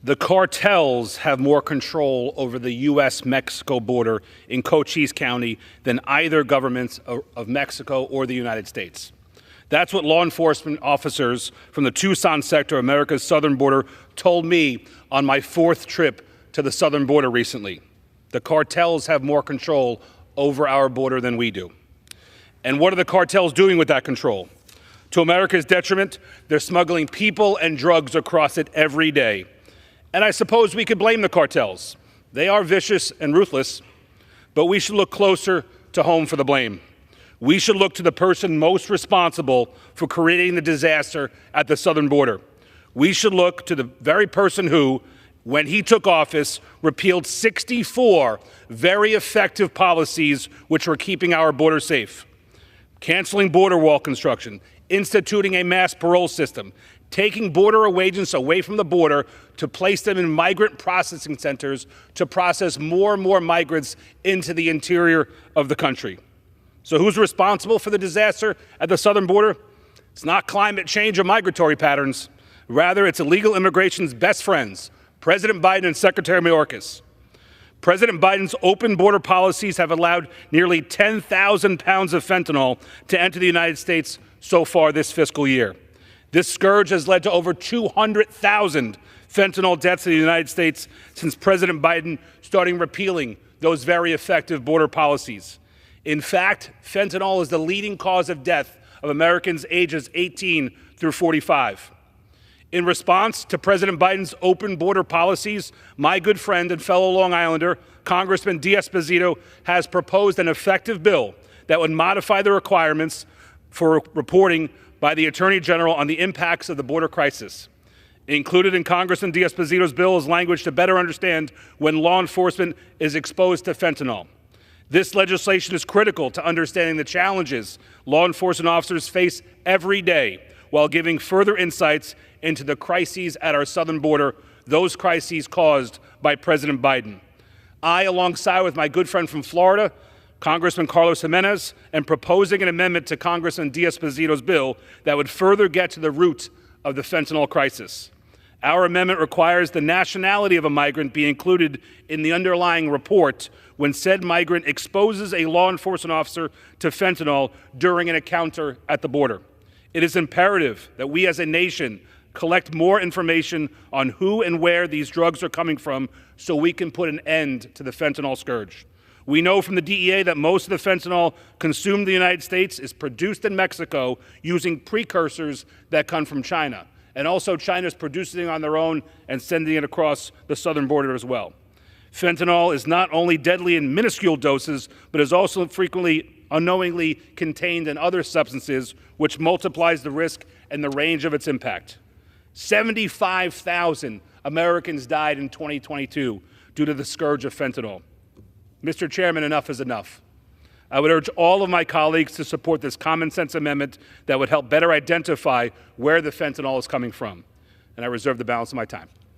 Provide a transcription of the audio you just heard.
The cartels have more control over the U.S.-Mexico border in Cochise County than either governments of Mexico or the United States. That's what law enforcement officers from the Tucson sector, America's southern border, told me on my 4th trip to the southern border recently. The cartels have more control over our border than we do. And what are the cartels doing with that control? To America's detriment, they're smuggling people and drugs across it every day. And I suppose we could blame the cartels. They are vicious and ruthless, but we should look closer to home for the blame. We should look to the person most responsible for creating the disaster at the southern border. We should look to the very person who, when he took office, repealed 64 very effective policies which were keeping our border safe. Canceling border wall construction, instituting a mass parole system, taking border agents away from the border to place them in migrant processing centers to process more and more migrants into the interior of the country. So who's responsible for the disaster at the southern border? It's not climate change or migratory patterns. Rather, it's illegal immigration's best friends, President Biden and Secretary Mayorkas. President Biden's open border policies have allowed nearly 10,000 pounds of fentanyl to enter the United States so far this fiscal year. This scourge has led to over 200,000 fentanyl deaths in the United States since President Biden started repealing those very effective border policies. In fact, fentanyl is the leading cause of death of Americans ages 18 through 45. In response to President Biden's open border policies, my good friend and fellow Long Islander, Congressman D'Esposito, has proposed an effective bill that would modify the requirements for reporting by the Attorney General on the impacts of the border crisis. Included in Congressman D'Esposito's bill is language to better understand when law enforcement is exposed to fentanyl. This legislation is critical to understanding the challenges law enforcement officers face every day while giving further insights into the crises at our southern border, those crises caused by President Biden. I, alongside with my good friend from Florida, Congressman Carlos Jimenez, am proposing an amendment to Congressman D'Esposito's bill that would further get to the root of the fentanyl crisis. Our amendment requires the nationality of a migrant be included in the underlying report when said migrant exposes a law enforcement officer to fentanyl during an encounter at the border. It is imperative that we as a nation collect more information on who and where these drugs are coming from so we can put an end to the fentanyl scourge. We know from the DEA that most of the fentanyl consumed in the United States is produced in Mexico using precursors that come from China. And also China is producing it on their own and sending it across the southern border as well. Fentanyl is not only deadly in minuscule doses, but is also frequently unknowingly contained in other substances, which multiplies the risk and the range of its impact. 75,000 Americans died in 2022 due to the scourge of fentanyl. Mr. Chairman, enough is enough. I would urge all of my colleagues to support this common sense amendment that would help better identify where the fentanyl is coming from. And I reserve the balance of my time.